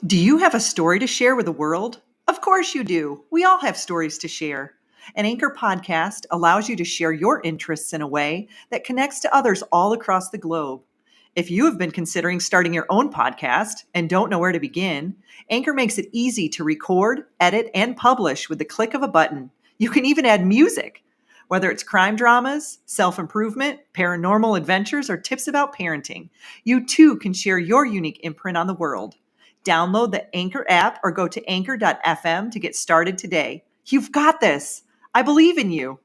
Do you have a story to share with the world? Of course you do. We all have stories to share. An Anchor podcast allows you to share your interests in a way that connects to others all across the globe. If you have been considering starting your own podcast and don't know where to begin, Anchor makes it easy to record, edit, and publish with the click of a button. You can even add music. Whether it's crime dramas, self improvement, paranormal adventures, or tips about parenting, you too can share your unique imprint on the world. Download the Anchor app or go to anchor.fm to get started today. You've got this. I believe in you.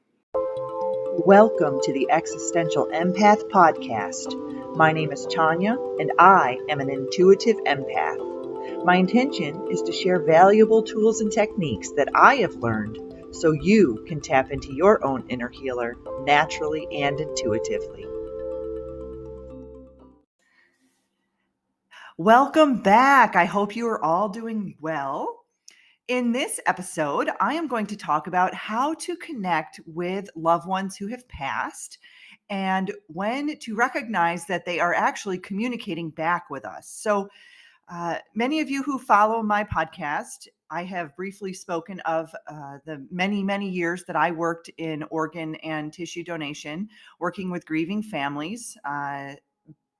Welcome to the Existential Empath Podcast. My name is Tanya, and I am an intuitive empath. My intention is to share valuable tools and techniques that I have learned so you can tap into your own inner healer naturally and intuitively. Welcome back. I hope you are all doing well. In this episode, I am going to talk about how to connect with loved ones who have passed and when to recognize that they are actually communicating back with us. So, many of you who follow my podcast, I have briefly spoken of the many, many years that I worked in organ and tissue donation, working with grieving families.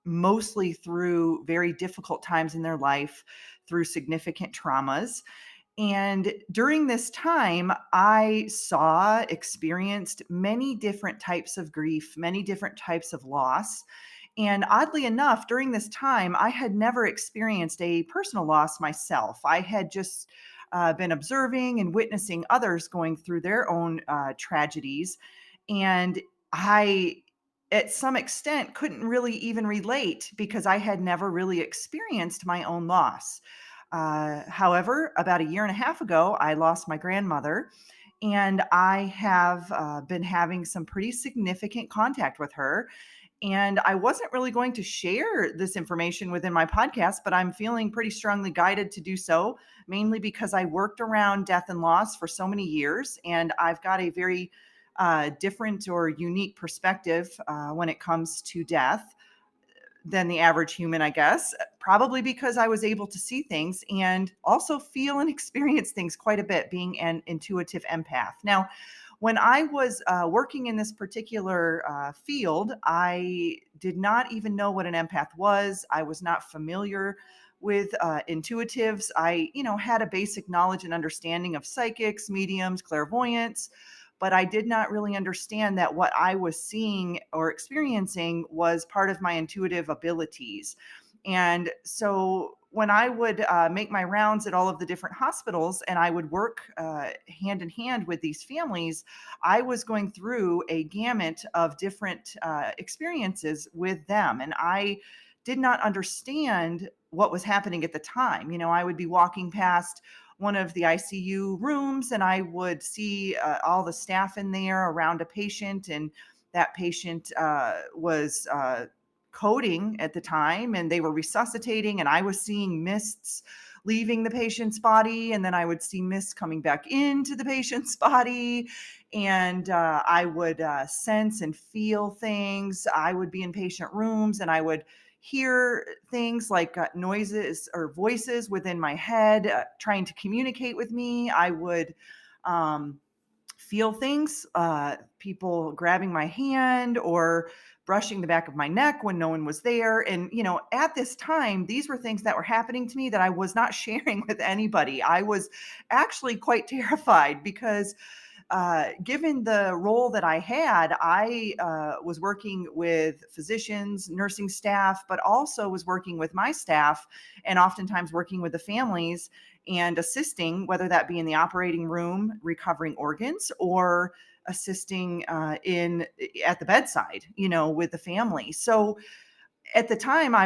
Mostly through very difficult times in their life, through significant traumas. And during this time, I experienced many different types of grief, many different types of loss. And oddly enough, during this time, I had never experienced a personal loss myself. I had just been observing and witnessing others going through their own tragedies. And I, at some extent, couldn't really even relate because I had never really experienced my own loss. However, about a year and a half ago, I lost my grandmother, and I have been having some pretty significant contact with her. And I wasn't really going to share this information within my podcast, but I'm feeling pretty strongly guided to do so, mainly because I worked around death and loss for so many years, and I've got a very different or unique perspective when it comes to death than the average human, I guess, probably because I was able to see things and also feel and experience things quite a bit, being an intuitive empath. Now, when I was working in this particular field, I did not even know what an empath was. I was not familiar with intuitives. I, had a basic knowledge and understanding of psychics, mediums, clairvoyance, but I did not really understand that what I was seeing or experiencing was part of my intuitive abilities. And so when I would make my rounds at all of the different hospitals and I would work hand in hand with these families, I was going through a gamut of different experiences with them. And I did not understand what was happening at the time. I would be walking past one of the ICU rooms and I would see all the staff in there around a patient, and that patient was coding at the time, and they were resuscitating, and I was seeing mists leaving the patient's body, and then I would see mists coming back into the patient's body, and I would sense and feel things. I would be in patient rooms and I would hear things like noises or voices within my head trying to communicate with me. I would feel things, people grabbing my hand or brushing the back of my neck when no one was there. And, at this time, these were things that were happening to me that I was not sharing with anybody. I was actually quite terrified because given the role that I had, I was working with physicians, nursing staff, but also was working with my staff and oftentimes working with the families and assisting, whether that be in the operating room, recovering organs, or assisting at the bedside, with the family. So at the time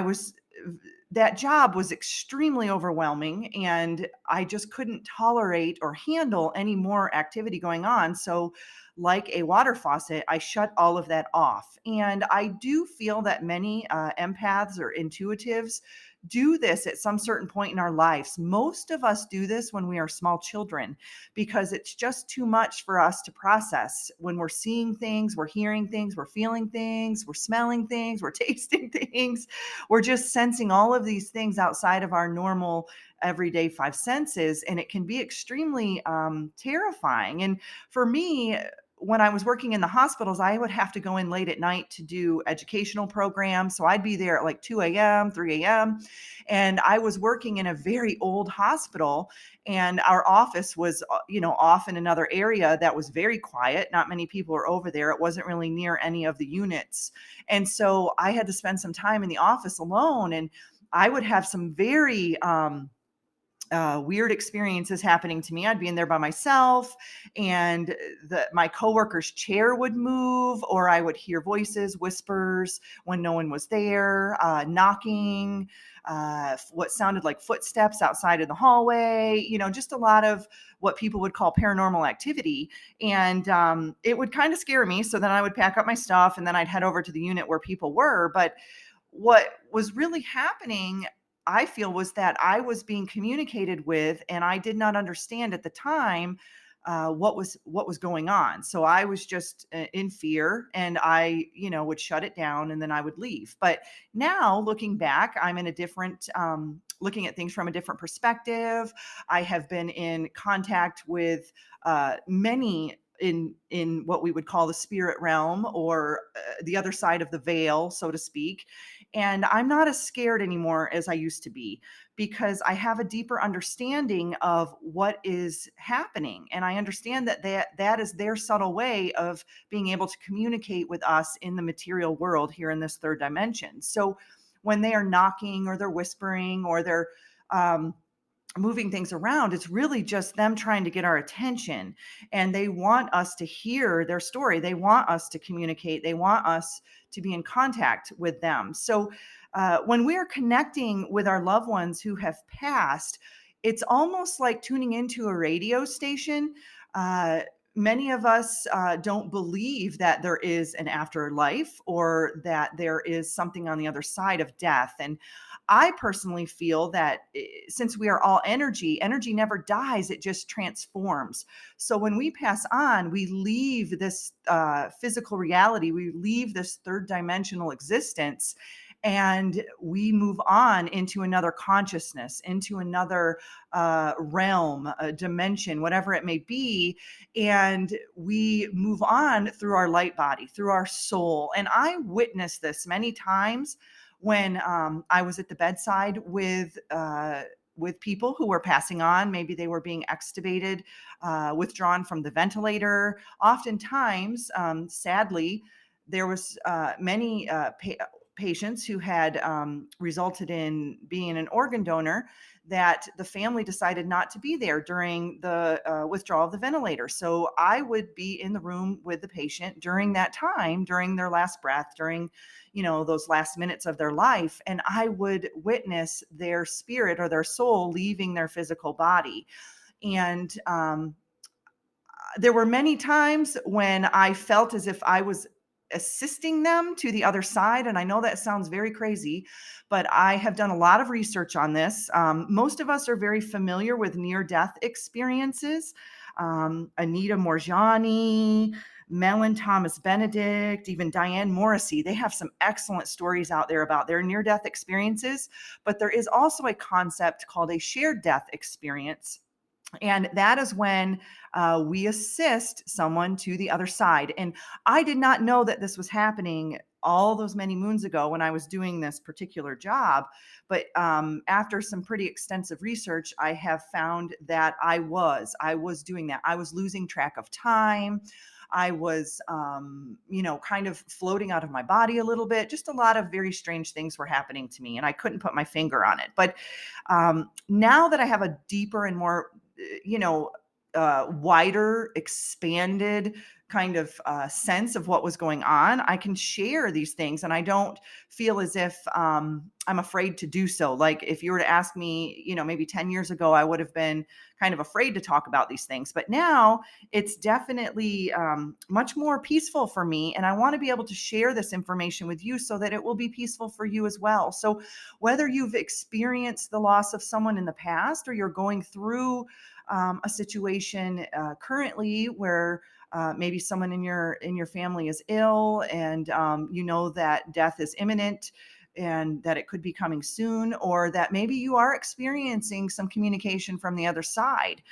that job was extremely overwhelming, and I just couldn't tolerate or handle any more activity going on. So like a water faucet, I shut all of that off. And I do feel that many empaths or intuitives do this at some certain point in our lives. Most of us do this when we are small children because it's just too much for us to process. When we're seeing things, we're hearing things, we're feeling things, we're smelling things, we're tasting things, we're just sensing all of these things outside of our normal everyday five senses. And it can be extremely terrifying. And for me, when I was working in the hospitals, I would have to go in late at night to do educational programs. So I'd be there at like 2 a.m., 3 a.m. And I was working in a very old hospital, and our office was, off in another area that was very quiet. Not many people were over there. It wasn't really near any of the units. And so I had to spend some time in the office alone, and I would have some very, weird experiences happening to me. I'd be in there by myself, and my coworker's chair would move, or I would hear voices, whispers when no one was there, knocking, what sounded like footsteps outside in the hallway. Just a lot of what people would call paranormal activity, and it would kind of scare me. So then I would pack up my stuff, and then I'd head over to the unit where people were. But what was really happening, I feel, was that I was being communicated with, and I did not understand at the time what was going on. So I was just in fear, and I, would shut it down, and then I would leave. But now, looking back, I'm in a different, looking at things from a different perspective. I have been in contact with many in what we would call the spirit realm, or the other side of the veil, so to speak. And I'm not as scared anymore as I used to be, because I have a deeper understanding of what is happening. And I understand that is their subtle way of being able to communicate with us in the material world here in this third dimension. So when they are knocking, or they're whispering, or they're um, moving things around, it's really just them trying to get our attention, and they want us to hear their story. They want us to communicate. They want us to be in contact with them. So when we are connecting with our loved ones who have passed, it's almost like tuning into a radio station. Many of us don't believe that there is an afterlife, or that there is something on the other side of death. And I personally feel that since we are all energy, energy never dies, it just transforms. So when we pass on, we leave this physical reality, we leave this third dimensional existence, and we move on into another consciousness, into another realm, a dimension, whatever it may be. And we move on through our light body, through our soul. And I witnessed this many times when I was at the bedside with people who were passing on. Maybe they were being extubated, withdrawn from the ventilator. Oftentimes, sadly, there was many patients who had resulted in being an organ donor, that the family decided not to be there during the withdrawal of the ventilator. So I would be in the room with the patient during that time, during their last breath, during those last minutes of their life, and I would witness their spirit or their soul leaving their physical body. And there were many times when I felt as if I was assisting them to the other side. And I know that sounds very crazy, but I have done a lot of research on this. Most of us are very familiar with near-death experiences. Anita Morjani, Mellon Thomas Benedict, even Diane Morrissey, they have some excellent stories out there about their near-death experiences. But there is also a concept called a shared death experience. And that is when we assist someone to the other side. And I did not know that this was happening all those many moons ago when I was doing this particular job. But after some pretty extensive research, I have found that I was doing that. I was losing track of time. I was, kind of floating out of my body a little bit. Just a lot of very strange things were happening to me, and I couldn't put my finger on it. But now that I have a deeper and more wider, expanded kind of sense of what was going on, I can share these things and I don't feel as if I'm afraid to do so. Like if you were to ask me, maybe 10 years ago, I would have been kind of afraid to talk about these things. But now it's definitely much more peaceful for me. And I want to be able to share this information with you so that it will be peaceful for you as well. So whether you've experienced the loss of someone in the past or you're going through a situation currently where maybe someone in your family is ill, and you know that death is imminent and that it could be coming soon, or that maybe you are experiencing some communication from the other side.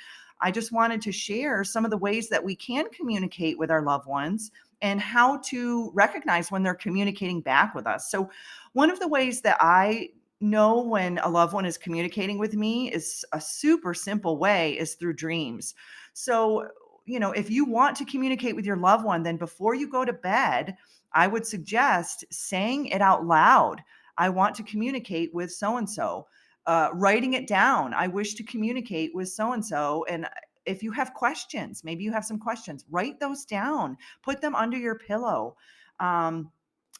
I just wanted to share some of the ways that we can communicate with our loved ones and how to recognize when they're communicating back with us. So, one of the ways that I know when a loved one is communicating with me is a super simple way is through dreams. So, if you want to communicate with your loved one, then before you go to bed, I would suggest saying it out loud. I want to communicate with so and so. Writing it down. I wish to communicate with so and so. And if you have questions, maybe you have some questions, write those down, put them under your pillow. Um,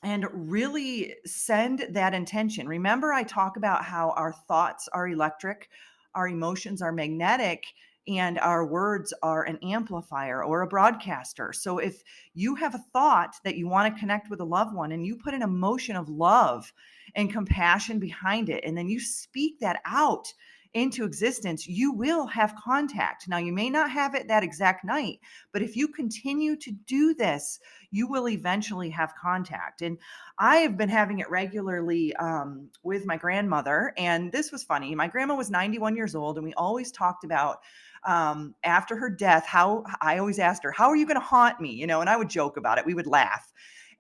and really send that intention. Remember, I talk about how our thoughts are electric, our emotions are magnetic, and our words are an amplifier or a broadcaster. So if you have a thought that you want to connect with a loved one and you put an emotion of love and compassion behind it, and then you speak that out into existence, you will have contact. Now, you may not have it that exact night, but if you continue to do this, you will eventually have contact. And I have been having it regularly with my grandmother. And this was funny. My grandma was 91 years old, and we always talked about after her death, how I always asked her, "How are you going to haunt me?" And I would joke about it. We would laugh.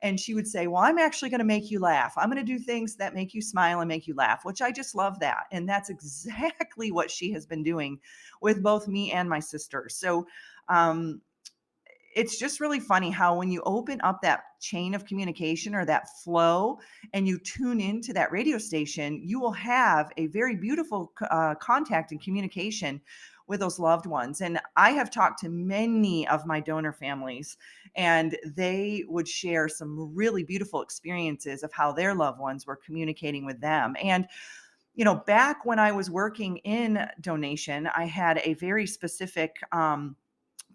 And she would say, "Well, I'm actually going to make you laugh. I'm going to do things that make you smile and make you laugh," which I just love that. And that's exactly what she has been doing with both me and my sister. So, um, it's just really funny how when you open up that chain of communication or that flow and you tune into that radio station, you will have a very beautiful contact and communication with those loved ones. And I have talked to many of my donor families, and they would share some really beautiful experiences of how their loved ones were communicating with them. And back when I was working in donation, I had a very specific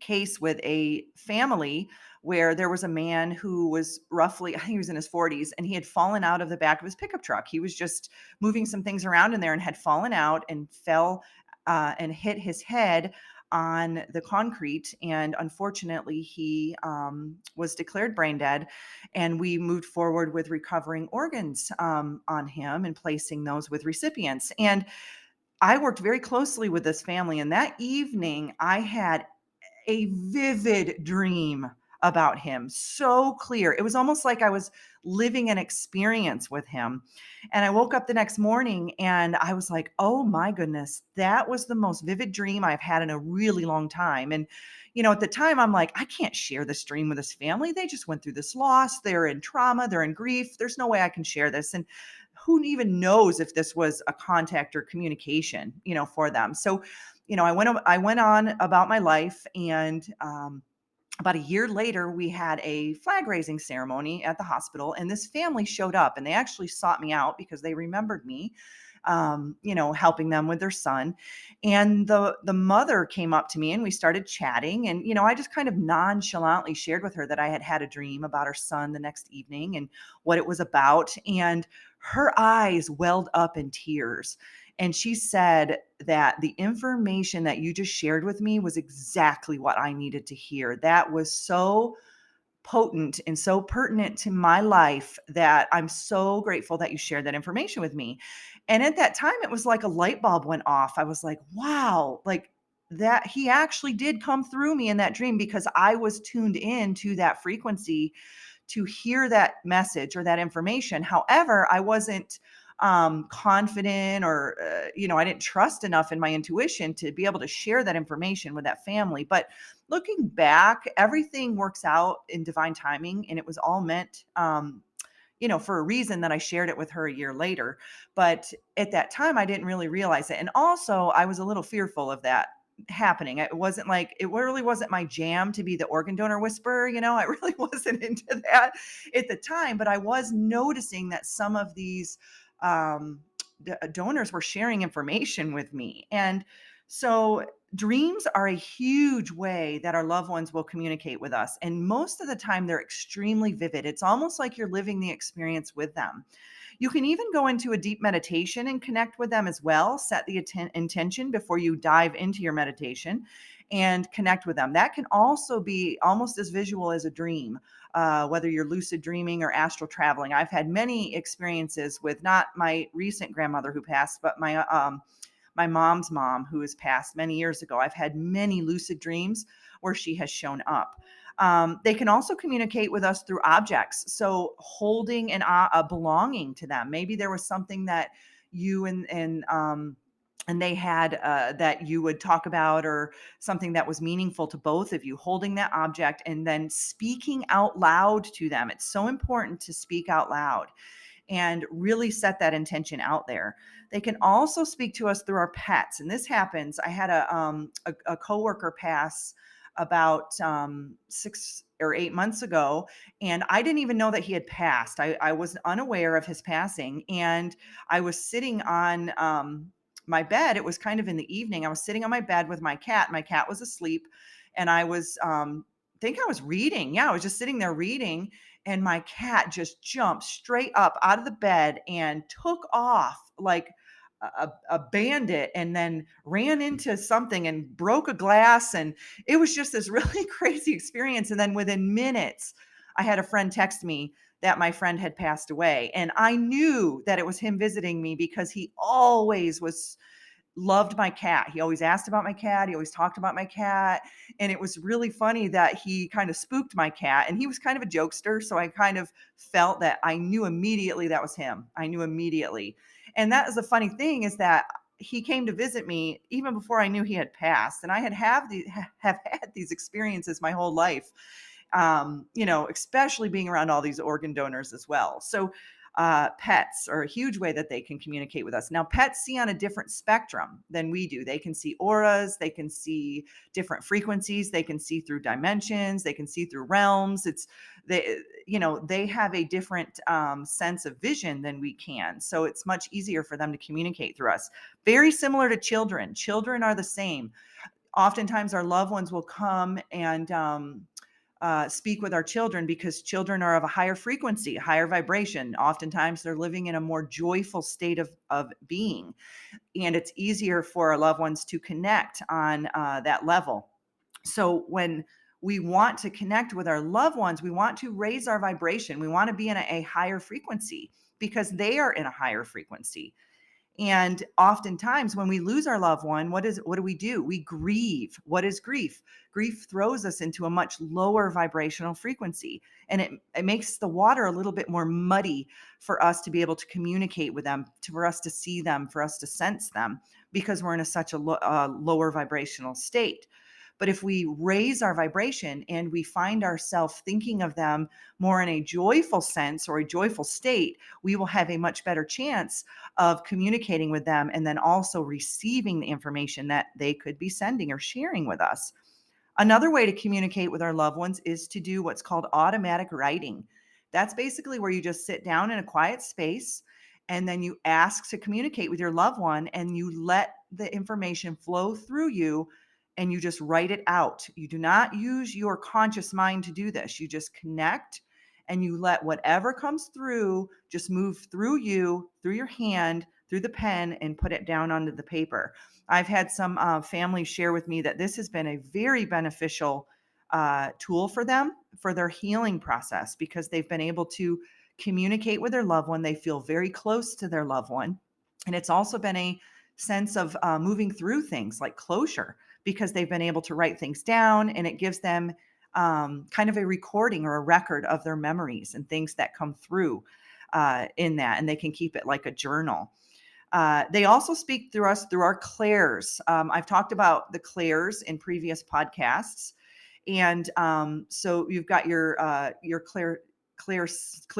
case with a family where there was a man who was roughly, I think he was in his 40s, and he had fallen out of the back of his pickup truck. He was just moving some things around in there and had fallen out and fell and hit his head on the concrete. And unfortunately, he was declared brain dead. And we moved forward with recovering organs on him and placing those with recipients. And I worked very closely with this family. And that evening, I had a vivid dream about him, so clear. It was almost like I was living an experience with him. And I woke up the next morning and I was like, "Oh my goodness, that was the most vivid dream I've had in a really long time." And at the time I'm like, I can't share this dream with this family. They just went through this loss. They're in trauma, they're in grief. There's no way I can share this. And who even knows if this was a contact or communication, for them. So I went on about my life, and about a year later, we had a flag raising ceremony at the hospital, and this family showed up, and they actually sought me out because they remembered me, helping them with their son. And the mother came up to me, and we started chatting, and I just kind of nonchalantly shared with her that I had had a dream about her son the next evening and what it was about, and her eyes welled up in tears. And she said that the information that you just shared with me was exactly what I needed to hear. That was so potent and so pertinent to my life that I'm so grateful that you shared that information with me. And at that time, it was like a light bulb went off. I was like, wow, like that he actually did come through me in that dream because I was tuned in to that frequency to hear that message or that information. However, I wasn't confident, or I didn't trust enough in my intuition to be able to share that information with that family. But looking back, everything works out in divine timing, and it was all meant for a reason that I shared it with her a year later. But at that time, I didn't really realize it. And also, I was a little fearful of that happening. It really wasn't my jam to be the organ donor whisperer. I really wasn't into that at the time, but I was noticing that some of these um, donors were sharing information with me. And so dreams are a huge way that our loved ones will communicate with us. And most of the time, they're extremely vivid. It's almost like you're living the experience with them. You can even go into a deep meditation and connect with them as well. Set the intention before you dive into your meditation and connect with them. That can also be almost as visual as a dream, whether you're lucid dreaming or astral traveling. I've had many experiences with not my recent grandmother who passed, but my mom's mom who has passed many years ago. I've had many lucid dreams where she has shown up. They can also communicate with us through objects. So holding a belonging to them. Maybe there was something that you and they had that you would talk about, or something that was meaningful to both of you, holding that object and then speaking out loud to them. It's so important to speak out loud and really set that intention out there. They can also speak to us through our pets. And this happens. I had a coworker pass about 6 or 8 months ago, and I didn't even know that he had passed. I was unaware of his passing, and I was sitting on my bed. It was kind of in the evening. I was sitting on my bed with my cat. My cat was asleep, and I was think I was reading. Yeah, I was just sitting there reading, and my cat just jumped straight up out of the bed and took off like a bandit, and then ran into something and broke a glass. And it was just this really crazy experience. And then within minutes, I had a friend text me that my friend had passed away. And I knew that it was him visiting me because he always loved my cat. He always asked about my cat. He always talked about my cat. And it was really funny that he kind of spooked my cat, and he was kind of a jokester. So I kind of felt that I knew immediately that was him. I knew immediately. And that is the funny thing, is that he came to visit me even before I knew he had passed. And I have had these experiences my whole life. Especially being around all these organ donors as well. So pets are a huge way that they can communicate with us. Now, pets see on a different spectrum than we do. They can see auras, they can see different frequencies, they can see through dimensions, they can see through realms. They have a different sense of vision than we can. So it's much easier for them to communicate through us. Very similar to children. Children are the same. Oftentimes, our loved ones will come and speak with our children, because children are of a higher frequency, higher vibration. Oftentimes they're living in a more joyful state of being, and it's easier for our loved ones to connect on that level. So when we want to connect with our loved ones, we want to raise our vibration. We want to be in a higher frequency because they are in a higher frequency. And oftentimes when we lose our loved one, what do we do? We grieve. What is grief? Grief throws us into a much lower vibrational frequency, and it makes the water a little bit more muddy for us to be able to communicate with them, for us to see them, for us to sense them, because we're in such a lower vibrational state. But if we raise our vibration and we find ourselves thinking of them more in a joyful sense or a joyful state, we will have a much better chance of communicating with them, and then also receiving the information that they could be sending or sharing with us. Another way to communicate with our loved ones is to do what's called automatic writing. That's basically where you just sit down in a quiet space, and then you ask to communicate with your loved one, and you let the information flow through you, and you just write it out. You do not use your conscious mind to do this. You just connect, and you let whatever comes through just move through you, through your hand, through the pen, and put it down onto the paper. I've had some families share with me that this has been a very beneficial tool for them for their healing process, because they've been able to communicate with their loved one. They feel very close to their loved one. And it's also been a sense of moving through things like closure, because they've been able to write things down, and it gives them kind of a recording or a record of their memories and things that come through in that, and they can keep it like a journal. They also speak through us through our clairs. I've talked about the clairs in previous podcasts, and so you've got your clear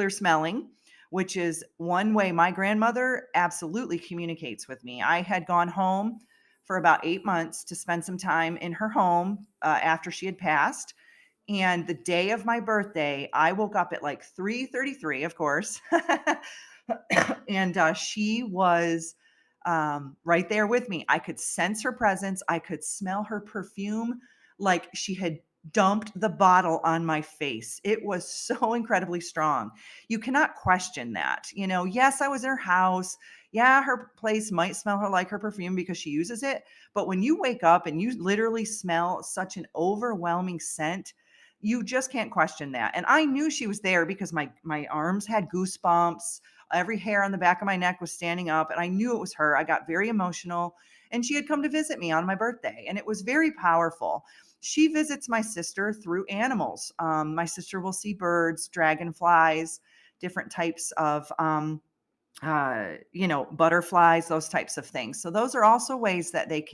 smelling, which is one way my grandmother absolutely communicates with me. I had gone home for about 8 months to spend some time in her home after she had passed. And the day of my birthday, I woke up at like 3:33, of course. And she was right there with me. I could sense her presence. I could smell her perfume like she had dumped the bottle on my face. It was so incredibly strong. You cannot question that. Yes, I was in her house. Yeah, her place might smell her like her perfume because she uses it. But when you wake up and you literally smell such an overwhelming scent, you just can't question that. And I knew she was there because my arms had goosebumps. Every hair on the back of my neck was standing up, and I knew it was her. I got very emotional, and she had come to visit me on my birthday, and it was very powerful. She visits my sister through animals. My sister will see birds, dragonflies, different types of butterflies, those types of things. So those are also ways that they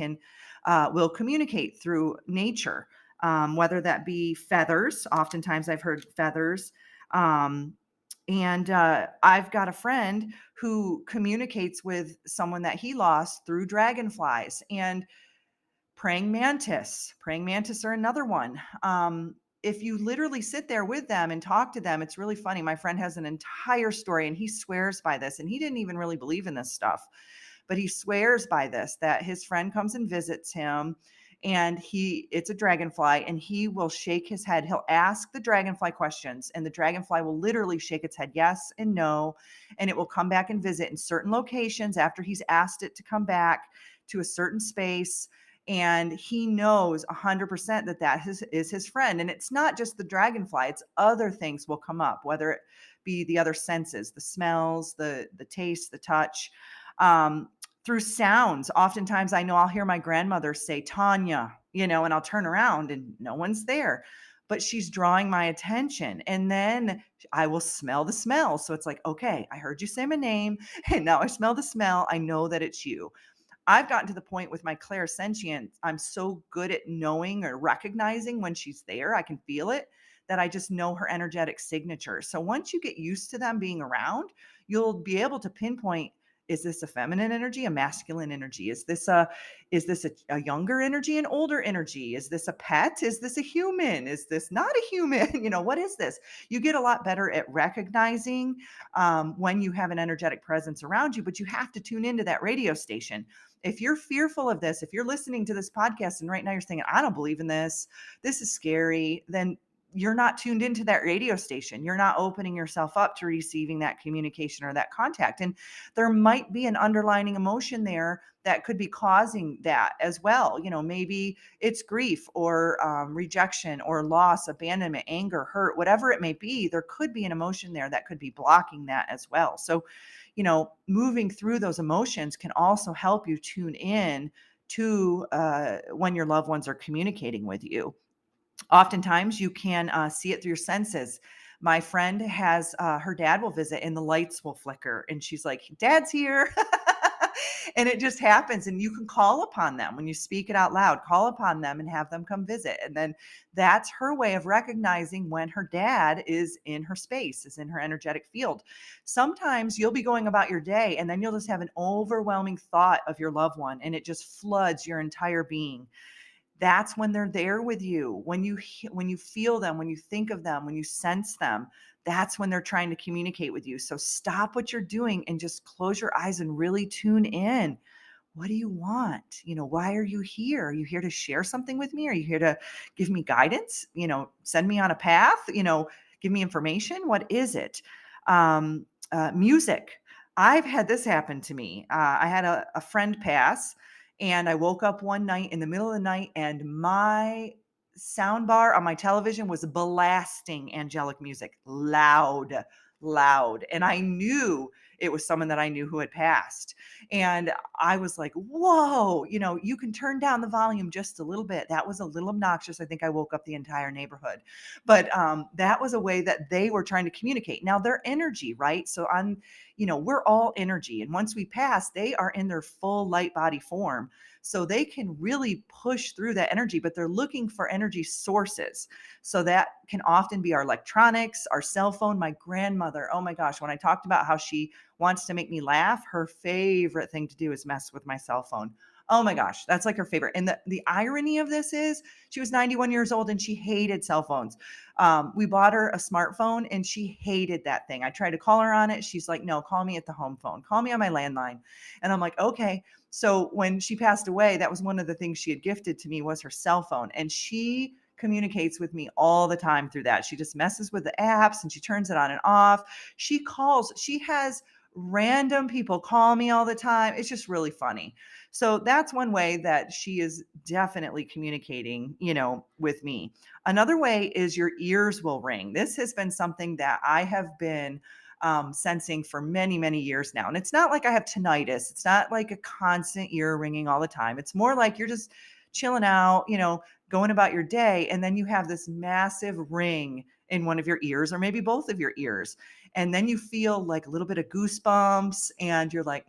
will communicate through nature, whether that be feathers. Oftentimes I've heard feathers. And I've got a friend who communicates with someone that he lost through dragonflies and Praying mantis are another one. If you literally sit there with them and talk to them, it's really funny. My friend has an entire story and he swears by this, and he didn't even really believe in this stuff, but he swears by this, that his friend comes and visits him and it's a dragonfly, and he will shake his head. He'll ask the dragonfly questions, and the dragonfly will literally shake its head yes and no, and it will come back and visit in certain locations after he's asked it to come back to a certain space. And he knows 100% that is his friend. And it's not just the dragonfly, it's other things will come up, whether it be the other senses, the smells, the taste, the touch. Through sounds. Oftentimes I know I'll hear my grandmother say, Tanya, and I'll turn around and no one's there, but she's drawing my attention. And then I will smell the smell. So it's like, okay, I heard you say my name and now I smell the smell. I know that it's you. I've gotten to the point with my clairsentience, I'm so good at knowing or recognizing when she's there, I can feel it, that I just know her energetic signature. So once you get used to them being around, you'll be able to pinpoint, is this a feminine energy, a masculine energy? Is this a younger energy, an older energy? Is this a pet? Is this a human? Is this not a human? What is this? You get a lot better at recognizing when you have an energetic presence around you, but you have to tune into that radio station. If you're fearful of this, if you're listening to this podcast and right now you're thinking, I don't believe in this is scary, then you're not tuned into that radio station. You're not opening yourself up to receiving that communication or that contact. And there might be an underlying emotion there that could be causing that as well. Maybe it's grief or rejection or loss, abandonment, anger, hurt, whatever it may be. There could be an emotion there that could be blocking that as well. So, moving through those emotions can also help you tune in to when your loved ones are communicating with you. Oftentimes you can see it through your senses. My friend has her dad will visit and the lights will flicker and she's like, Dad's here. And it just happens. And you can call upon them when you speak it out loud, call upon them and have them come visit. And then that's her way of recognizing when her dad is in her space, is in her energetic field. Sometimes you'll be going about your day and then you'll just have an overwhelming thought of your loved one and it just floods your entire being. That's when they're there with you. When you feel them, when you think of them, when you sense them, that's when they're trying to communicate with you. So stop what you're doing and just close your eyes and really tune in. What do you want? Why are you here? Are you here to share something with me? Are you here to give me guidance? Send me on a path, give me information. What is it? Music. I've had this happen to me. I had a friend pass. And I woke up one night in the middle of the night and my sound bar on my television was blasting angelic music, loud, loud. And I knew it was someone that I knew who had passed. And I was like, whoa, you can turn down the volume just a little bit. That was a little obnoxious. I think I woke up the entire neighborhood. But that was a way that they were trying to communicate. Now, their energy, right? So we're all energy. And once we pass, they are in their full light body form. So they can really push through that energy, but they're looking for energy sources. So that can often be our electronics, our cell phone. My grandmother, oh my gosh, when I talked about how she wants to make me laugh, her favorite thing to do is mess with my cell phone. Oh my gosh, that's like her favorite. And the irony of this is she was 91 years old and she hated cell phones. We bought her a smartphone and she hated that thing. I tried to call her on it. She's like, no, call me at the home phone. Call me on my landline. And I'm like, okay. So when she passed away, that was one of the things she had gifted to me was her cell phone. And she communicates with me all the time through that. She just messes with the apps and she turns it on and off. She calls, she has random people call me all the time. It's just really funny. So that's one way that she is definitely communicating, with me. Another way is your ears will ring. This has been something that I have been sensing for many, many years now. And it's not like I have tinnitus. It's not like a constant ear ringing all the time. It's more like you're just chilling out, going about your day. And then you have this massive ring in one of your ears or maybe both of your ears. And then you feel like a little bit of goosebumps and you're like,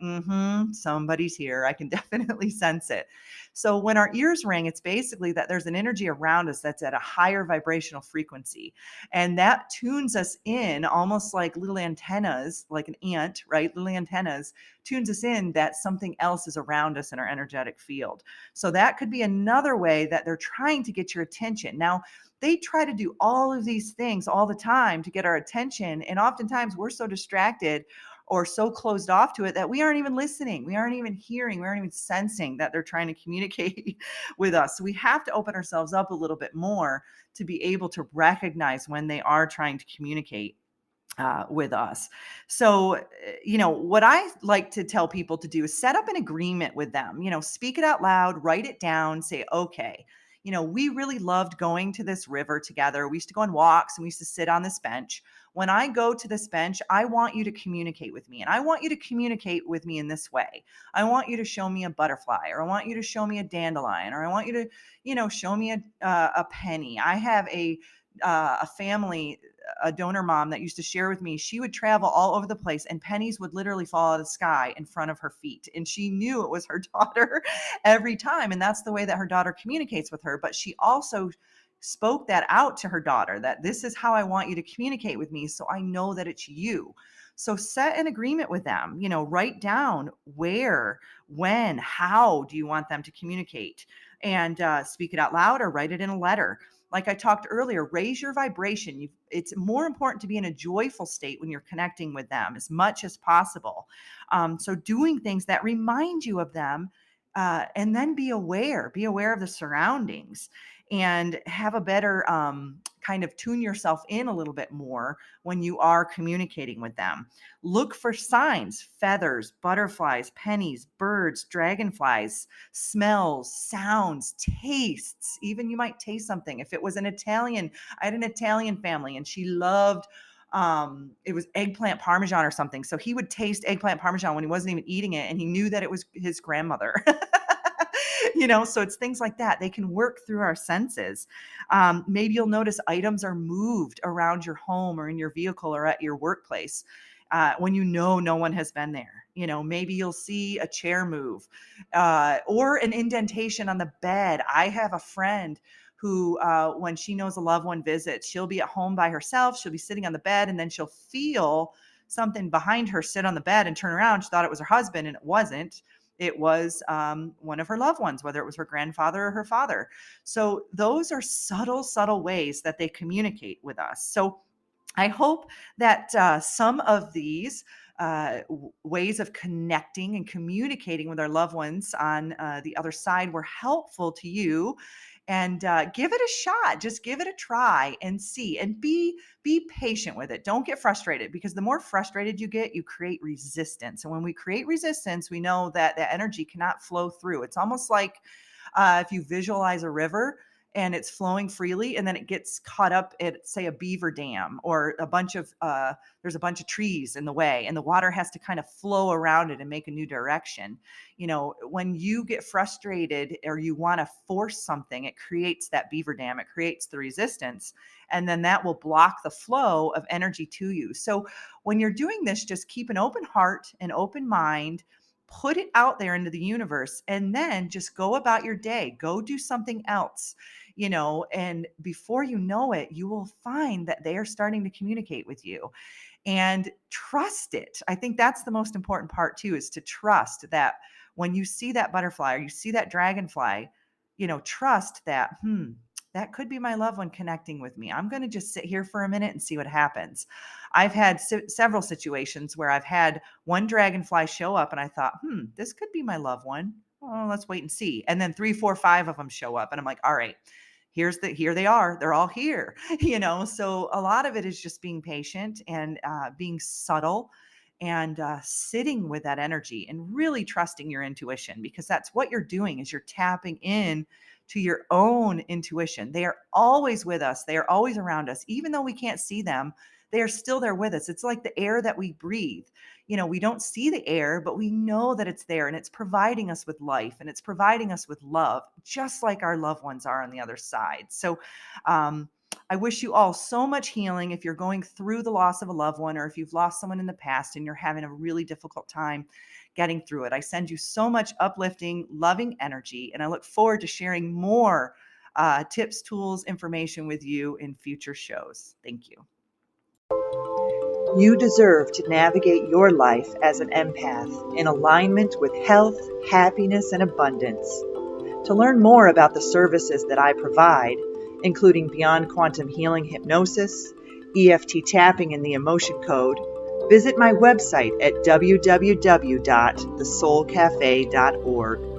somebody's here. I can definitely sense it. So when our ears ring, it's basically that there's an energy around us that's at a higher vibrational frequency. And that tunes us in almost like little antennas, like an ant, right? Little antennas tunes us in that something else is around us in our energetic field. So that could be another way that they're trying to get your attention. Now, they try to do all of these things all the time to get our attention. And oftentimes we're so distracted or so closed off to it that we aren't even listening. We aren't even hearing. We aren't even sensing that they're trying to communicate with us. So we have to open ourselves up a little bit more to be able to recognize when they are trying to communicate with us. So, what I like to tell people to do is set up an agreement with them, speak it out loud, write it down, say, okay, we really loved going to this river together. We used to go on walks and we used to sit on this bench. When I go to this bench, I want you to communicate with me and I want you to communicate with me in this way. I want you to show me a butterfly or I want you to show me a dandelion or I want you to, show me a penny. I have a family, a donor mom that used to share with me, she would travel all over the place and pennies would literally fall out of the sky in front of her feet. And she knew it was her daughter every time. And that's the way that her daughter communicates with her. But she also spoke that out to her daughter that this is how I want you to communicate with me. So I know that it's you. So set an agreement with them, write down where, when, how do you want them to communicate and speak it out loud or write it in a letter. Like I talked earlier, raise your vibration. It's more important to be in a joyful state when you're connecting with them as much as possible. So doing things that remind you of them, and then be aware of the surroundings and have a better kind of tune yourself in a little bit more when you are communicating with them. Look for signs, feathers, butterflies, pennies, birds, dragonflies, smells, sounds, tastes. Even you might taste something. If it was an Italian, I had an Italian family and she loved it was eggplant parmesan or something. So he would taste eggplant parmesan when he wasn't even eating it and he knew that it was his grandmother. So it's things like that. They can work through our senses. Maybe you'll notice items are moved around your home or in your vehicle or at your workplace when no one has been there. Maybe you'll see a chair move or an indentation on the bed. I have a friend who, when she knows a loved one visits, she'll be at home by herself. She'll be sitting on the bed and then she'll feel something behind her sit on the bed and turn around. She thought it was her husband and it wasn't. It was one of her loved ones, whether it was her grandfather or her father. So those are subtle, subtle ways that they communicate with us. So I hope that some of these ways of connecting and communicating with our loved ones on the other side were helpful to you. And give it a shot. Just give it a try and see. And be patient with it. Don't get frustrated because the more frustrated you get, you create resistance. And when we create resistance, we know that the energy cannot flow through. It's almost like if you visualize a river and it's flowing freely and then it gets caught up at, say, a beaver dam or there's a bunch of trees in the way and the water has to kind of flow around it and make a new direction. When you get frustrated or you want to force something, it creates that beaver dam, it creates the resistance, and then that will block the flow of energy to you. So when you're doing this, just keep an open heart, an open mind, put it out there into the universe, and then just go about your day, go do something else, and before you know it, you will find that they are starting to communicate with you and trust it. I think that's the most important part too, is to trust that when you see that butterfly or you see that dragonfly, trust that, that could be my loved one connecting with me. I'm going to just sit here for a minute and see what happens. I've had several situations where I've had one dragonfly show up and I thought, this could be my loved one. Oh, let's wait and see. And then 3, 4, 5 of them show up and I'm like, all right, here they are. They're all here, So a lot of it is just being patient and being subtle and sitting with that energy and really trusting your intuition, because that's what you're doing is you're tapping in to your own intuition. They are always with us. They are always around us. Even though we can't see them, they are still there with us. It's like the air that we breathe. We don't see the air, but we know that it's there and it's providing us with life and it's providing us with love, just like our loved ones are on the other side. So, I wish you all so much healing if you're going through the loss of a loved one or if you've lost someone in the past and you're having a really difficult time getting through it. I send you so much uplifting, loving energy, and I look forward to sharing more tips, tools, information with you in future shows. Thank you. You deserve to navigate your life as an empath in alignment with health, happiness, and abundance. To learn more about the services that I provide, including Beyond Quantum Healing Hypnosis, EFT Tapping, and the Emotion Code, visit my website at www.thesoulcafe.org.